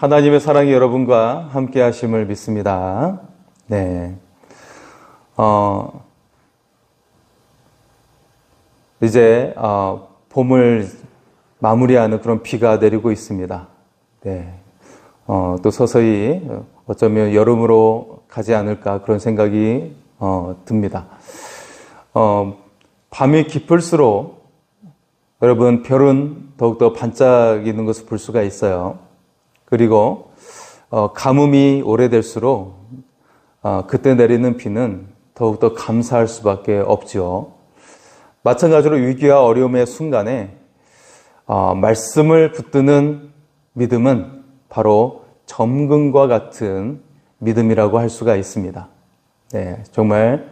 하나님의 사랑이 여러분과 함께 하심을 믿습니다. 네. 이제, 봄을 마무리하는 그런 비가 내리고 있습니다. 네. 또 서서히 어쩌면 여름으로 가지 않을까 그런 생각이, 듭니다. 밤이 깊을수록 여러분, 별은 더욱더 반짝이는 것을 볼 수가 있어요. 그리고 가뭄이 오래될수록 그때 내리는 비는 더욱더 감사할 수밖에 없죠. 마찬가지로 위기와 어려움의 순간에 말씀을 붙드는 믿음은 바로 점금과 같은 믿음이라고 할 수가 있습니다. 네, 정말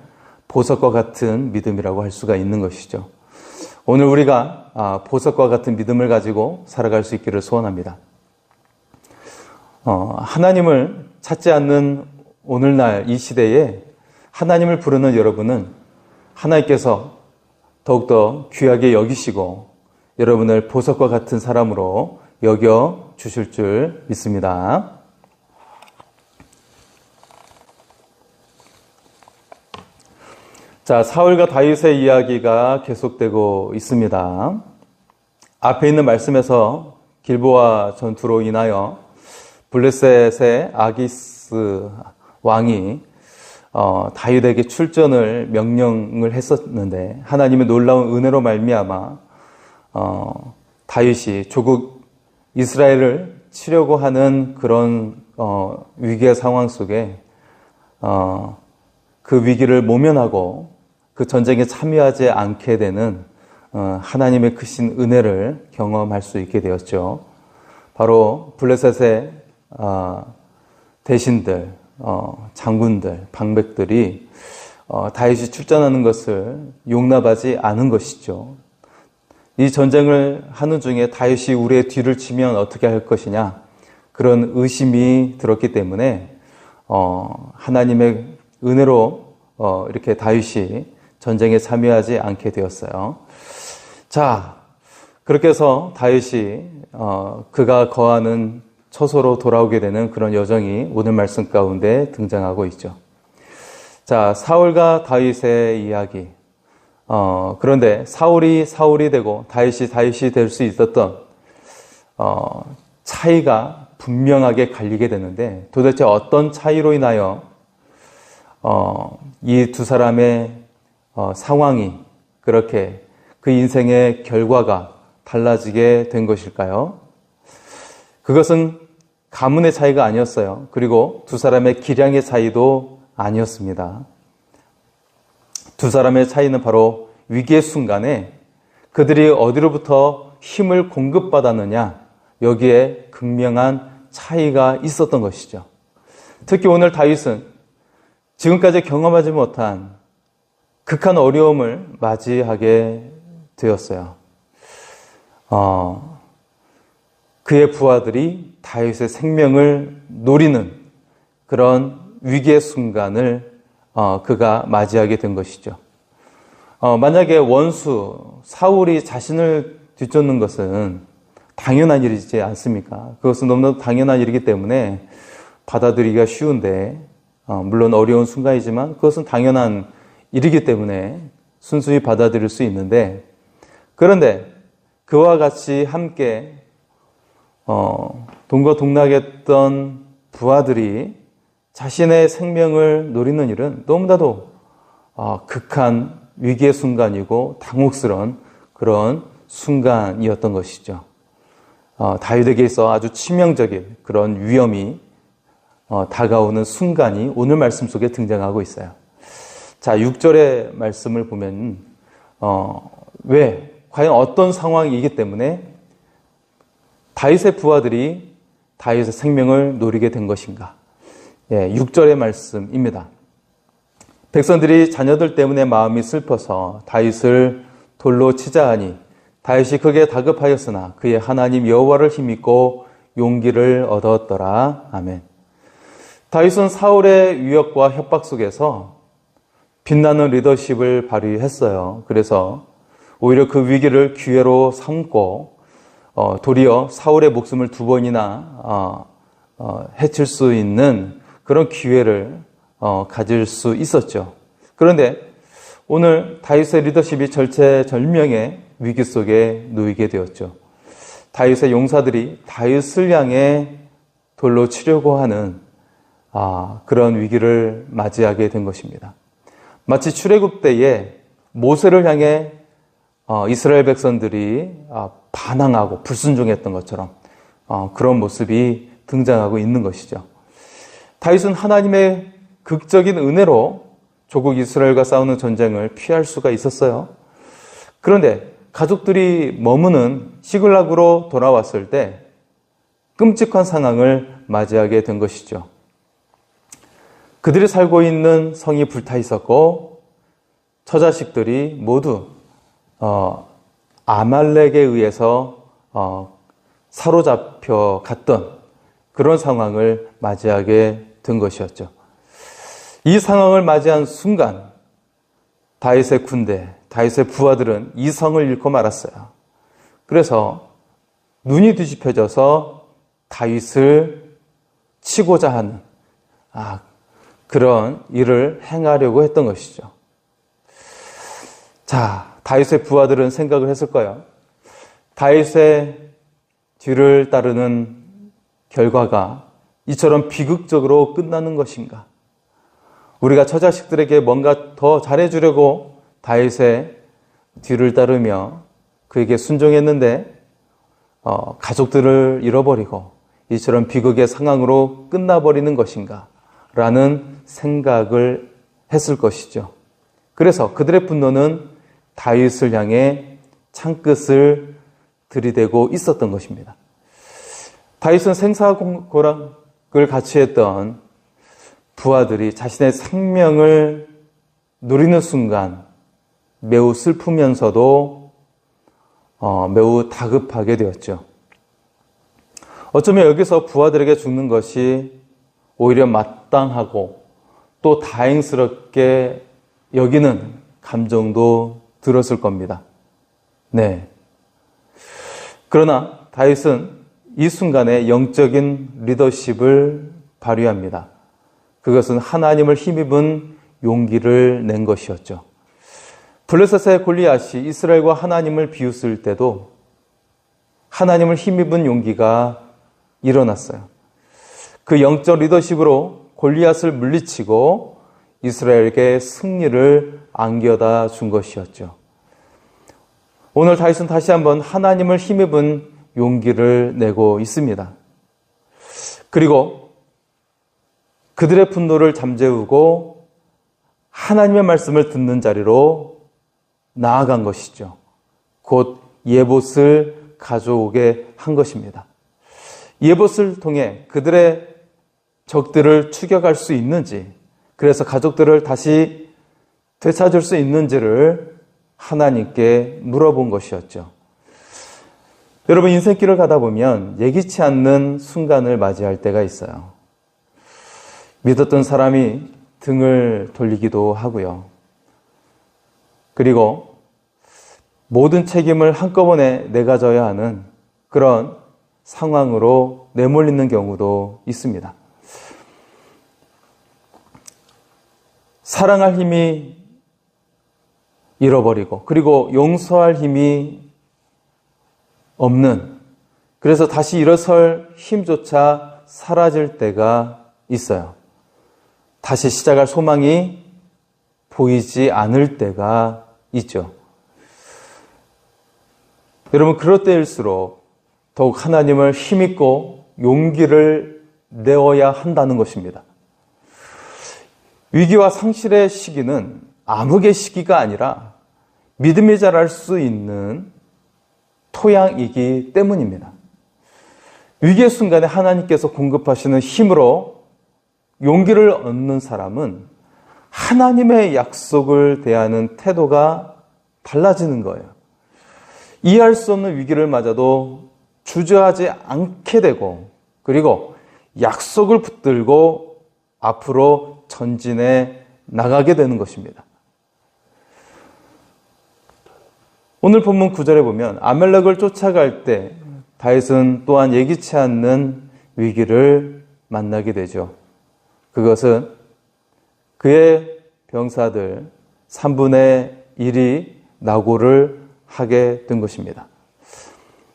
보석과 같은 믿음이라고 할 수가 있는 것이죠. 오늘 우리가 보석과 같은 믿음을 가지고 살아갈 수 있기를 소원합니다. 하나님을 찾지 않는 오늘날 이 시대에 하나님을 부르는 여러분은 하나님께서 더욱더 귀하게 여기시고 여러분을 보석과 같은 사람으로 여겨 주실 줄 믿습니다. 자, 사울과 다윗의 이야기가 계속되고 있습니다. 앞에 있는 말씀에서 길보아 전투로 인하여 블레셋의 아기스 왕이 다윗에게 출전을 명령을 했었는데 하나님의 놀라운 은혜로 말미암아 다윗이 조국 이스라엘을 치려고 하는 그런 위기의 상황 속에 그 위기를 모면하고 그 전쟁에 참여하지 않게 되는 하나님의 크신 은혜를 경험할 수 있게 되었죠. 바로 블레셋의 대신들, 장군들, 방백들이 다윗이 출전하는 것을 용납하지 않은 것이죠. 이 전쟁을 하는 중에 다윗이 우리의 뒤를 치면 어떻게 할 것이냐 그런 의심이 들었기 때문에 하나님의 은혜로 이렇게 다윗이 전쟁에 참여하지 않게 되었어요. 자, 그렇게 해서 다윗이 그가 거하는 처소로 돌아오게 되는 그런 여정이 오늘 말씀 가운데 등장하고 있죠. 자, 사울과 다윗의 이야기. 그런데 사울이 되고 다윗이 될 수 있었던 차이가 분명하게 갈리게 되는데 도대체 어떤 차이로 인하여 이 두 사람의 상황이 그렇게 그 인생의 결과가 달라지게 된 것일까요? 그것은 가문의 차이가 아니었어요. 그리고 두 사람의 기량의 차이도 아니었습니다. 두 사람의 차이는 바로 위기의 순간에 그들이 어디로부터 힘을 공급받았느냐 여기에 극명한 차이가 있었던 것이죠. 특히 오늘 다윗은 지금까지 경험하지 못한 극한 어려움을 맞이하게 되었어요. 그의 부하들이 다윗의 생명을 노리는 그런 위기의 순간을 그가 맞이하게 된 것이죠. 만약에 원수 사울이 자신을 뒤쫓는 것은 당연한 일이지 않습니까? 그것은 너무나도 당연한 일이기 때문에 받아들이기가 쉬운데 물론 어려운 순간이지만 그것은 당연한 일이기 때문에 순순히 받아들일 수 있는데 그런데 그와 같이 함께 동거동락했던 부하들이 자신의 생명을 노리는 일은 너무나도 극한 위기의 순간이고 당혹스러운 그런 순간이었던 것이죠. 다윗에게 있어 아주 치명적인 그런 위험이 다가오는 순간이 오늘 말씀 속에 등장하고 있어요. 자, 6절의 말씀을 보면 과연 어떤 상황이기 때문에 다윗의 부하들이 다윗의 생명을 노리게 된 것인가? 6절의 말씀입니다. 백성들이 자녀들 때문에 마음이 슬퍼서 다윗을 돌로 치자 하니 다윗이 크게 다급하였으나 그의 하나님 여호와를 힘입고 용기를 얻었더라. 아멘. 다윗은 사울의 위협과 협박 속에서 빛나는 리더십을 발휘했어요. 그래서 오히려 그 위기를 기회로 삼고 도리어 사울의 목숨을 2번이나 해칠 수 있는 그런 기회를 가질 수 있었죠. 그런데 오늘 다윗의 리더십이 절체절명의 위기 속에 놓이게 되었죠. 다윗의 용사들이 다윗을 향해 돌로 치려고 하는 그런 위기를 맞이하게 된 것입니다. 마치 출애굽 때에 모세를 향해 이스라엘 백성들이 반항하고 불순종했던 것처럼 그런 모습이 등장하고 있는 것이죠. 다윗은 하나님의 극적인 은혜로 조국 이스라엘과 싸우는 전쟁을 피할 수가 있었어요. 그런데 가족들이 머무는 시글락으로 돌아왔을 때 끔찍한 상황을 맞이하게 된 것이죠. 그들이 살고 있는 성이 불타 있었고 처자식들이 모두 아말렉에 의해서 사로잡혀 갔던 그런 상황을 맞이하게 된 것이었죠. 이 상황을 맞이한 순간 다윗의 군대, 다윗의 부하들은 이 성을 잃고 말았어요. 그래서 눈이 뒤집혀져서 다윗을 치고자 하는 그런 일을 행하려고 했던 것이죠. 자, 다윗의 부하들은 생각을 했을 거예요. 다윗의 뒤를 따르는 결과가 이처럼 비극적으로 끝나는 것인가? 우리가 처자식들에게 뭔가 더 잘해주려고 다윗의 뒤를 따르며 그에게 순종했는데 가족들을 잃어버리고 이처럼 비극의 상황으로 끝나버리는 것인가? 라는 생각을 했을 것이죠. 그래서 그들의 분노는 다윗을 향해 창끝을 들이대고 있었던 것입니다. 다윗은 생사고락을 같이 했던 부하들이 자신의 생명을 누리는 순간 매우 슬프면서도 매우 다급하게 되었죠. 어쩌면 여기서 부하들에게 죽는 것이 오히려 마땅하고 또 다행스럽게 여기는 감정도 들었을 겁니다. 네. 그러나 다윗은 이 순간에 영적인 리더십을 발휘합니다. 그것은 하나님을 힘입은 용기를 낸 것이었죠. 블레셋의 골리앗이 이스라엘과 하나님을 비웃을 때도 하나님을 힘입은 용기가 일어났어요. 그 영적 리더십으로 골리앗을 물리치고 이스라엘에게 승리를 안겨다 준 것이었죠. 오늘 다윗은 다시 한번 하나님을 힘입은 용기를 내고 있습니다. 그리고 그들의 분노를 잠재우고 하나님의 말씀을 듣는 자리로 나아간 것이죠. 곧 예봇을 가져오게 한 것입니다. 예봇을 통해 그들의 적들을 추격할 수 있는지, 그래서 가족들을 다시 되찾을 수 있는지를 하나님께 물어본 것이었죠. 여러분, 인생길을 가다 보면 예기치 않는 순간을 맞이할 때가 있어요. 믿었던 사람이 등을 돌리기도 하고요. 그리고 모든 책임을 한꺼번에 내가 져야 하는 그런 상황으로 내몰리는 경우도 있습니다. 사랑할 힘이 잃어버리고 그리고 용서할 힘이 없는, 그래서 다시 일어설 힘조차 사라질 때가 있어요. 다시 시작할 소망이 보이지 않을 때가 있죠. 여러분, 그럴 때일수록 더욱 하나님을 힘입고 용기를 내어야 한다는 것입니다. 위기와 상실의 시기는 암흑의 시기가 아니라 믿음이 자랄 수 있는 토양이기 때문입니다. 위기의 순간에 하나님께서 공급하시는 힘으로 용기를 얻는 사람은 하나님의 약속을 대하는 태도가 달라지는 거예요. 이해할 수 없는 위기를 맞아도 주저하지 않게 되고, 그리고 약속을 붙들고 앞으로 전진해 나가게 되는 것입니다. 오늘 본문 9절에 보면 아말렉을 쫓아갈 때 다윗은 또한 예기치 않는 위기를 만나게 되죠. 그것은 그의 병사들 3분의 1이 낙오를 하게 된 것입니다.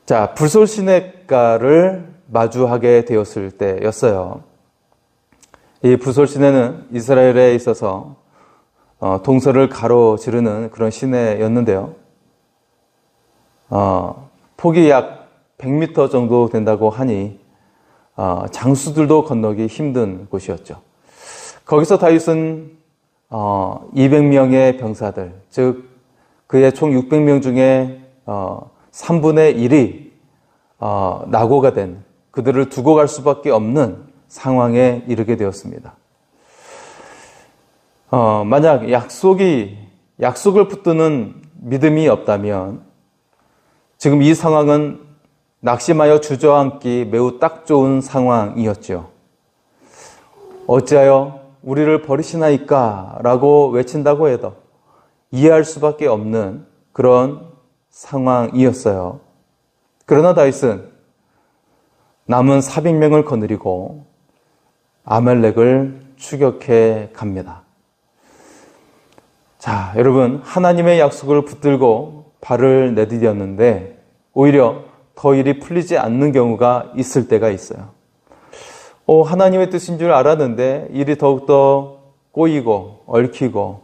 자, 불솔시내가를 마주하게 되었을 때였어요. 이 불솔시내는 이스라엘에 있어서 동서를 가로지르는 그런 시내였는데요. 폭이 약 100m 정도 된다고 하니 장수들도 건너기 힘든 곳이었죠. 거기서 다윗은 200명의 병사들, 즉 그의 총 600명 중에 3분의 1이 낙오가 된, 그들을 두고 갈 수밖에 없는 상황에 이르게 되었습니다. 만약 약속을 붙드는 믿음이 없다면 지금 이 상황은 낙심하여 주저앉기 매우 딱 좋은 상황이었죠. 어찌하여 우리를 버리시나이까? 라고 외친다고 해도 이해할 수밖에 없는 그런 상황이었어요. 그러나 다윗은 남은 400명을 거느리고 아말렉을 추격해 갑니다. 자, 여러분, 하나님의 약속을 붙들고 발을 내디뎠는데 오히려 더 일이 풀리지 않는 경우가 있을 때가 있어요. 하나님의 뜻인 줄 알았는데 일이 더욱더 꼬이고 얽히고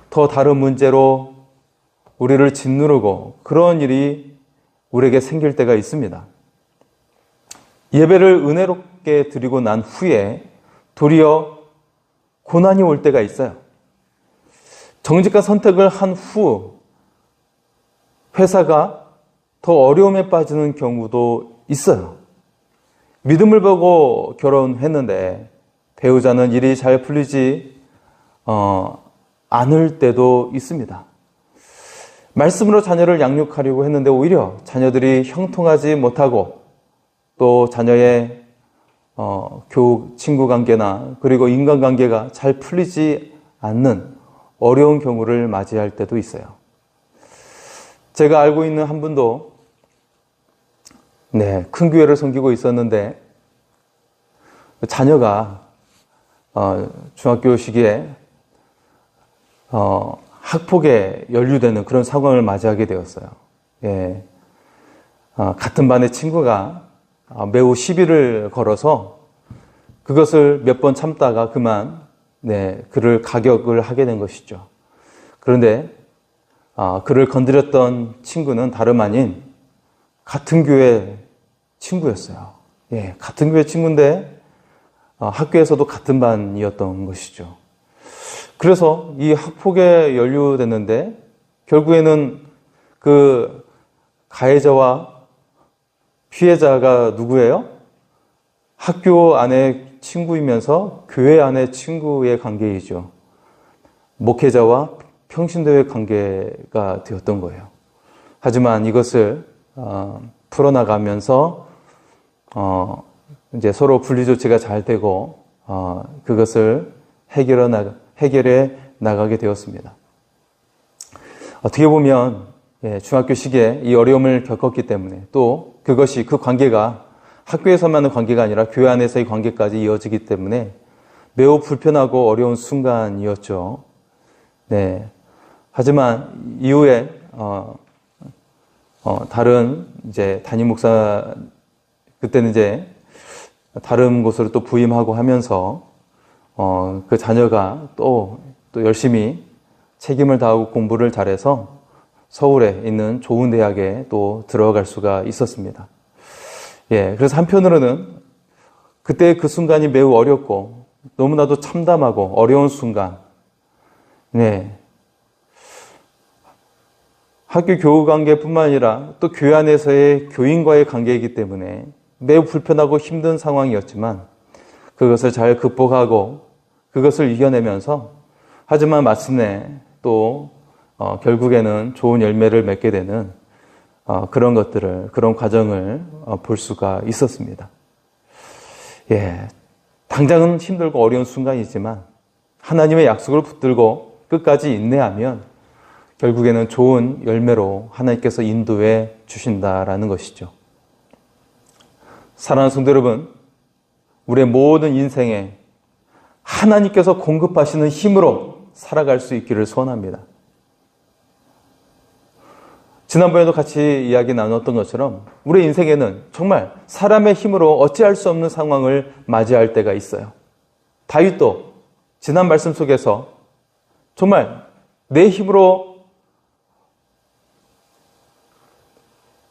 더 다른 문제로 우리를 짓누르고 그런 일이 우리에게 생길 때가 있습니다. 예배를 은혜롭게 드리고 난 후에 도리어 고난이 올 때가 있어요. 정직한 선택을 한 후 회사가 더 어려움에 빠지는 경우도 있어요. 믿음을 보고 결혼했는데 배우자는 일이 잘 풀리지 않을 때도 있습니다. 말씀으로 자녀를 양육하려고 했는데 오히려 자녀들이 형통하지 못하고 또 자녀의 교육, 친구 관계나 그리고 인간관계가 잘 풀리지 않는 어려운 경우를 맞이할 때도 있어요. 제가 알고 있는 한 분도 큰 교회를 섬기고 있었는데 자녀가 중학교 시기에 학폭에 연루되는 그런 상황을 맞이하게 되었어요. 같은 반의 친구가 매우 시비를 걸어서 그것을 몇 번 참다가 그만 그를 가격을 하게 된 것이죠. 그런데 그를 건드렸던 친구는 다름 아닌 같은 교회 친구였어요. 같은 교회 친구인데 학교에서도 같은 반이었던 것이죠. 그래서 이 학폭에 연루됐는데 결국에는 그 가해자와 피해자가 누구예요? 학교 안의 친구이면서 교회 안의 친구의 관계이죠. 목회자와 평신도의 관계가 되었던 거예요. 하지만 이것을 풀어나가면서 이제 서로 분리 조치가 잘 되고 그것을 해결해 나가게 되었습니다. 어떻게 보면 중학교 시기에 이 어려움을 겪었기 때문에 또 그것이 그 관계가 학교에서만의 관계가 아니라 교회 안에서의 관계까지 이어지기 때문에 매우 불편하고 어려운 순간이었죠. 하지만 이후에 다른 이제 담임 목사 그때는 이제 다른 곳으로 또 부임하고 하면서 그 자녀가 또 열심히 책임을 다하고 공부를 잘해서 서울에 있는 좋은 대학에 또 들어갈 수가 있었습니다. 그래서 한편으로는 그때 그 순간이 매우 어렵고 너무나도 참담하고 어려운 순간, 학교 교우 관계뿐만 아니라 또 교회 안에서의 교인과의 관계이기 때문에 매우 불편하고 힘든 상황이었지만 그것을 잘 극복하고 그것을 이겨내면서 하지만 마침내 또 결국에는 좋은 열매를 맺게 되는 그런 것들을, 그런 과정을 볼 수가 있었습니다. 당장은 힘들고 어려운 순간이지만 하나님의 약속을 붙들고 끝까지 인내하면 결국에는 좋은 열매로 하나님께서 인도해 주신다라는 것이죠. 사랑하는 성도 여러분, 우리의 모든 인생에 하나님께서 공급하시는 힘으로 살아갈 수 있기를 소원합니다. 지난번에도 같이 이야기 나눴던 것처럼 우리 인생에는 정말 사람의 힘으로 어찌할 수 없는 상황을 맞이할 때가 있어요. 다윗도 지난 말씀 속에서 정말 내 힘으로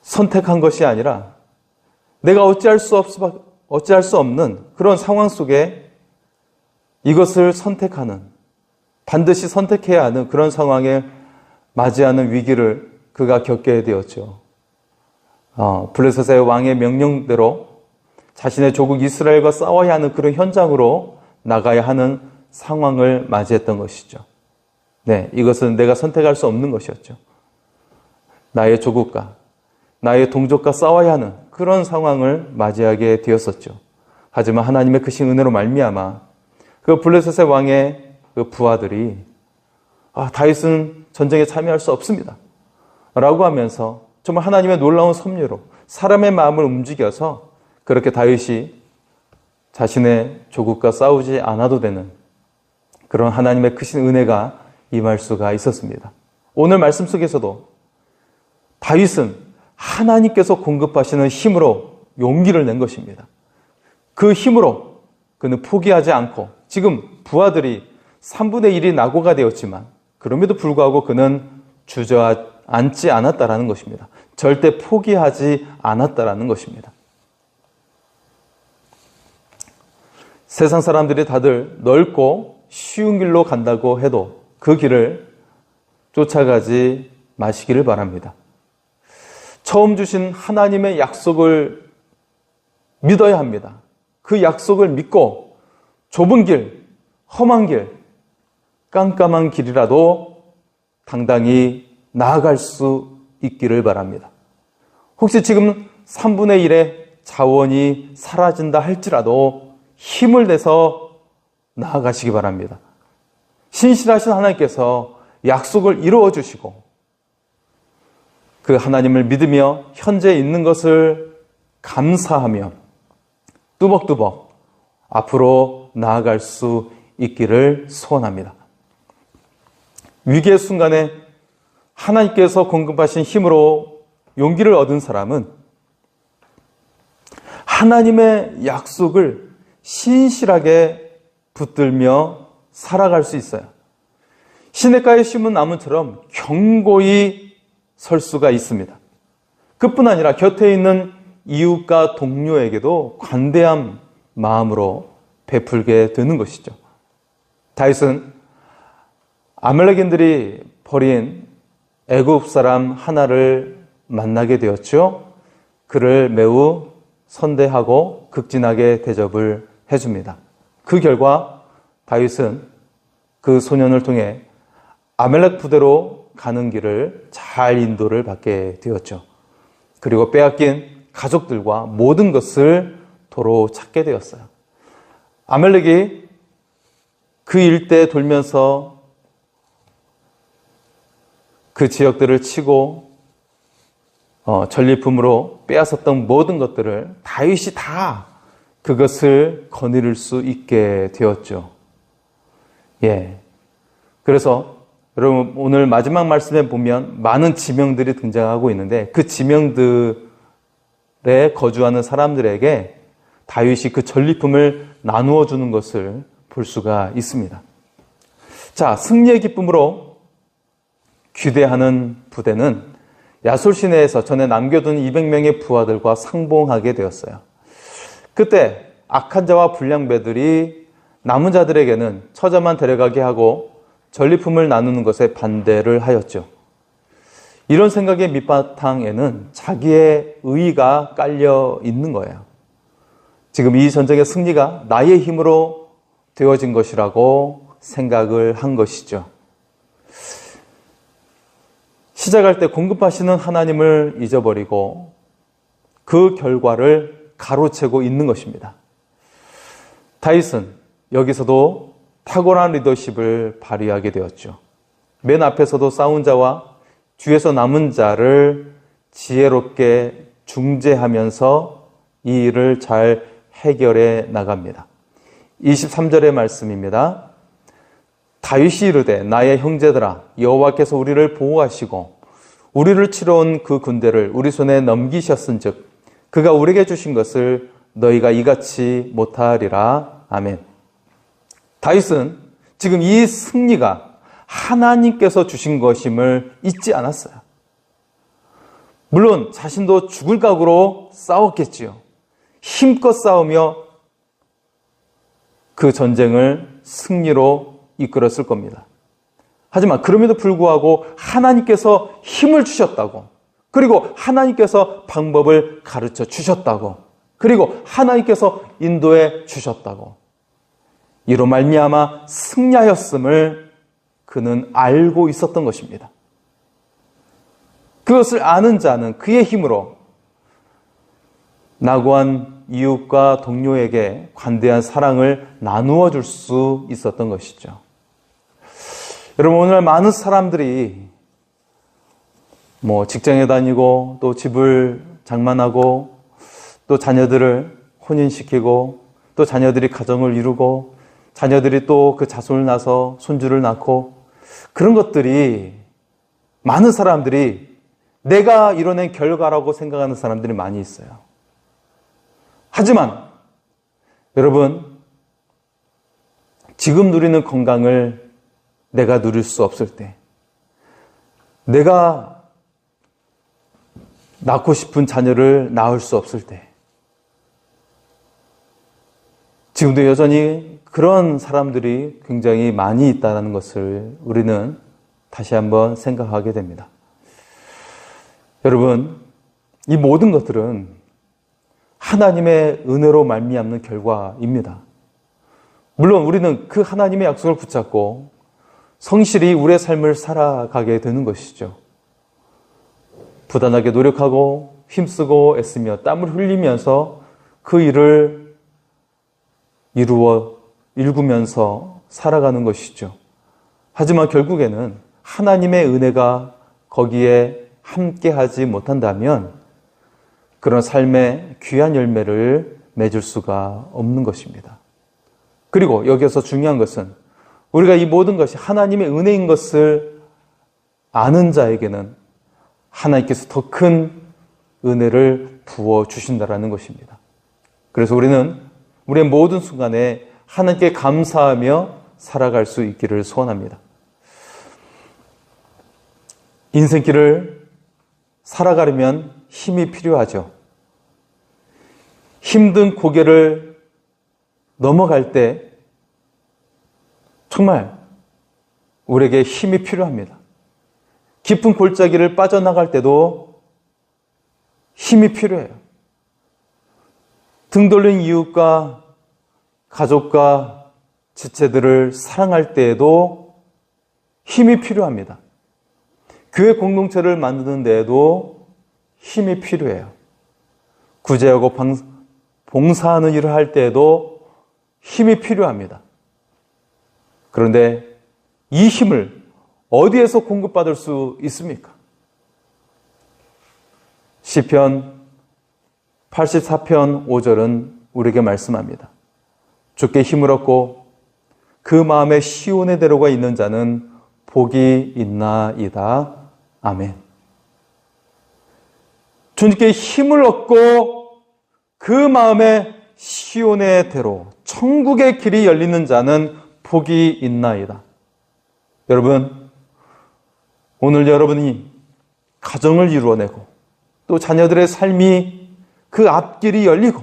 선택한 것이 아니라 내가 어찌할 수 없는 그런 상황 속에 이것을 선택하는, 반드시 선택해야 하는 그런 상황에 맞이하는 위기를 그가 겪게 되었죠. 블레셋의 왕의 명령대로 자신의 조국 이스라엘과 싸워야 하는 그런 현장으로 나가야 하는 상황을 맞이했던 것이죠. 네, 이것은 내가 선택할 수 없는 것이었죠. 나의 조국과 나의 동족과 싸워야 하는 그런 상황을 맞이하게 되었었죠. 하지만 하나님의 크신 은혜로 말미암아 그 블레셋의 왕의 그 부하들이 다윗은 전쟁에 참여할 수 없습니다 라고 하면서 정말 하나님의 놀라운 섭리로 사람의 마음을 움직여서 그렇게 다윗이 자신의 조국과 싸우지 않아도 되는 그런 하나님의 크신 은혜가 임할 수가 있었습니다. 오늘 말씀 속에서도 다윗은 하나님께서 공급하시는 힘으로 용기를 낸 것입니다. 그 힘으로 그는 포기하지 않고 지금 부하들이 3분의 1이 낙오가 되었지만 그럼에도 불구하고 그는 주저앉지 않았다라는 것입니다. 절대 포기하지 않았다라는 것입니다. 세상 사람들이 다들 넓고 쉬운 길로 간다고 해도 그 길을 쫓아가지 마시기를 바랍니다. 처음 주신 하나님의 약속을 믿어야 합니다. 그 약속을 믿고 좁은 길, 험한 길, 깜깜한 길이라도 당당히 나아갈 수 있기를 바랍니다. 혹시 지금 3분의 1의 자원이 사라진다 할지라도 힘을 내서 나아가시기 바랍니다. 신실하신 하나님께서 약속을 이루어 주시고 그 하나님을 믿으며 현재 있는 것을 감사하며 뚜벅뚜벅 앞으로 나아갈 수 있기를 소원합니다. 위기의 순간에 하나님께서 공급하신 힘으로 용기를 얻은 사람은 하나님의 약속을 신실하게 붙들며 살아갈 수 있어요. 시냇가에 심은 나무처럼 견고히 설 수가 있습니다. 그뿐 아니라 곁에 있는 이웃과 동료에게도 관대한 마음으로 베풀게 되는 것이죠. 다윗은 아말렉인들이 버린 애굽 사람 하나를 만나게 되었죠. 그를 매우 선대하고 극진하게 대접을 해줍니다. 그 결과 다윗은 그 소년을 통해 아말렉 부대로 가는 길을 잘 인도를 받게 되었죠. 그리고 빼앗긴 가족들과 모든 것을 도로 찾게 되었어요. 아말렉이 그 일대에 돌면서 그 지역들을 치고 전리품으로 빼앗았던 모든 것들을 다윗이 다 그것을 거느릴 수 있게 되었죠. 예. 그래서 여러분 오늘 마지막 말씀에 보면 많은 지명들이 등장하고 있는데 그 지명들에 거주하는 사람들에게 다윗이 그 전리품을 나누어 주는 것을 볼 수가 있습니다. 자, 승리의 기쁨으로 귀대하는 부대는 야솔 시내에서 전에 남겨둔 200명의 부하들과 상봉하게 되었어요. 그때 악한 자와 불량배들이 남은 자들에게는 처자만 데려가게 하고 전리품을 나누는 것에 반대를 하였죠. 이런 생각의 밑바탕에는 자기의 의의가 깔려 있는 거예요. 지금 이 전쟁의 승리가 나의 힘으로 되어진 것이라고 생각을 한 것이죠. 시작할 때 공급하시는 하나님을 잊어버리고 그 결과를 가로채고 있는 것입니다. 다윗은 여기서도 탁월한 리더십을 발휘하게 되었죠. 맨 앞에서도 싸운 자와 뒤에서 남은 자를 지혜롭게 중재하면서 이 일을 잘 해결해 나갑니다. 23절의 말씀입니다. 다윗이 이르되 나의 형제들아 여호와께서 우리를 보호하시고 우리를 치러 온 그 군대를 우리 손에 넘기셨은즉 그가 우리에게 주신 것을 너희가 이같이 못하리라. 아멘. 다윗은 지금 이 승리가 하나님께서 주신 것임을 잊지 않았어요. 물론 자신도 죽을 각오로 싸웠겠지요. 힘껏 싸우며 그 전쟁을 승리로 이끌었을 겁니다. 하지만 그럼에도 불구하고 하나님께서 힘을 주셨다고, 그리고 하나님께서 방법을 가르쳐 주셨다고, 그리고 하나님께서 인도해 주셨다고, 이로 말미암아 승리하였음을 그는 알고 있었던 것입니다. 그것을 아는 자는 그의 힘으로 나고한 이웃과 동료에게 관대한 사랑을 나누어 줄 수 있었던 것이죠. 여러분, 오늘 많은 사람들이 직장에 다니고 또 집을 장만하고 또 자녀들을 혼인시키고 또 자녀들이 가정을 이루고 자녀들이 또 그 자손을 낳아서 손주를 낳고, 그런 것들이 많은 사람들이 내가 이뤄낸 결과라고 생각하는 사람들이 많이 있어요. 하지만 여러분, 지금 누리는 건강을 내가 누릴 수 없을 때, 내가 낳고 싶은 자녀를 낳을 수 없을 때, 지금도 여전히 그런 사람들이 굉장히 많이 있다는 것을 우리는 다시 한번 생각하게 됩니다. 여러분, 이 모든 것들은 하나님의 은혜로 말미암는 결과입니다. 물론 우리는 그 하나님의 약속을 붙잡고 성실히 우리의 삶을 살아가게 되는 것이죠. 부단하게 노력하고 힘쓰고 애쓰며 땀을 흘리면서 그 일을 일구면서 살아가는 것이죠. 하지만 결국에는 하나님의 은혜가 거기에 함께하지 못한다면 그런 삶의 귀한 열매를 맺을 수가 없는 것입니다. 그리고 여기서 중요한 것은 우리가 이 모든 것이 하나님의 은혜인 것을 아는 자에게는 하나님께서 더 큰 은혜를 부어주신다는 것입니다. 그래서 우리는 우리의 모든 순간에 하나님께 감사하며 살아갈 수 있기를 소원합니다. 인생길을 살아가려면 힘이 필요하죠. 힘든 고개를 넘어갈 때 정말 우리에게 힘이 필요합니다. 깊은 골짜기를 빠져나갈 때도 힘이 필요해요. 등 돌린 이웃과 가족과 지체들을 사랑할 때에도 힘이 필요합니다. 교회 공동체를 만드는 데에도 힘이 필요해요. 구제하고 봉사하는 일을 할 때에도 힘이 필요합니다. 그런데 이 힘을 어디에서 공급받을 수 있습니까? 시편 84편 5절은 우리에게 말씀합니다. 주께 힘을 얻고 그 마음에 시온의 대로가 있는 자는 복이 있나이다. 아멘. 주님께 힘을 얻고 그 마음에 시온의 대로, 천국의 길이 열리는 자는 복이 있나이다. 여러분, 오늘 여러분이 가정을 이루어내고 또 자녀들의 삶이 그 앞길이 열리고,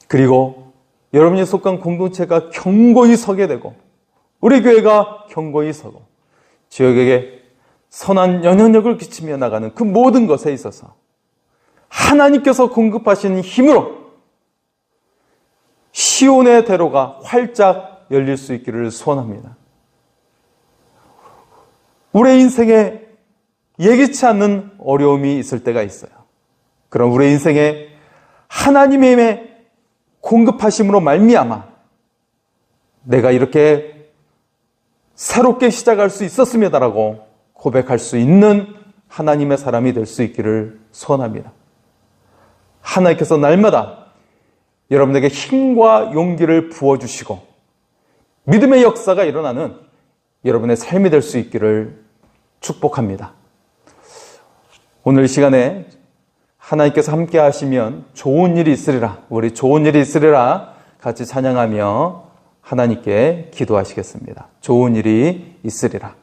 그리고 여러분이 속한 공동체가 견고히 서게 되고 우리 교회가 견고히 서고 지역에게 선한 영향력을 끼치며 나가는 그 모든 것에 있어서 하나님께서 공급하시는 힘으로 시온의 대로가 활짝 열릴 수 있기를 소원합니다. 우리의 인생에 예기치 않는 어려움이 있을 때가 있어요. 그럼 우리의 인생에 하나님의 힘의 공급하심으로 말미암아 내가 이렇게 새롭게 시작할 수 있었습니다라고 고백할 수 있는 하나님의 사람이 될 수 있기를 소원합니다. 하나님께서 날마다 여러분에게 힘과 용기를 부어주시고 믿음의 역사가 일어나는 여러분의 삶이 될 수 있기를 축복합니다. 오늘 이 시간에 하나님께서 함께 하시면 좋은 일이 있으리라, 우리 좋은 일이 있으리라 같이 찬양하며 하나님께 기도하시겠습니다. 좋은 일이 있으리라.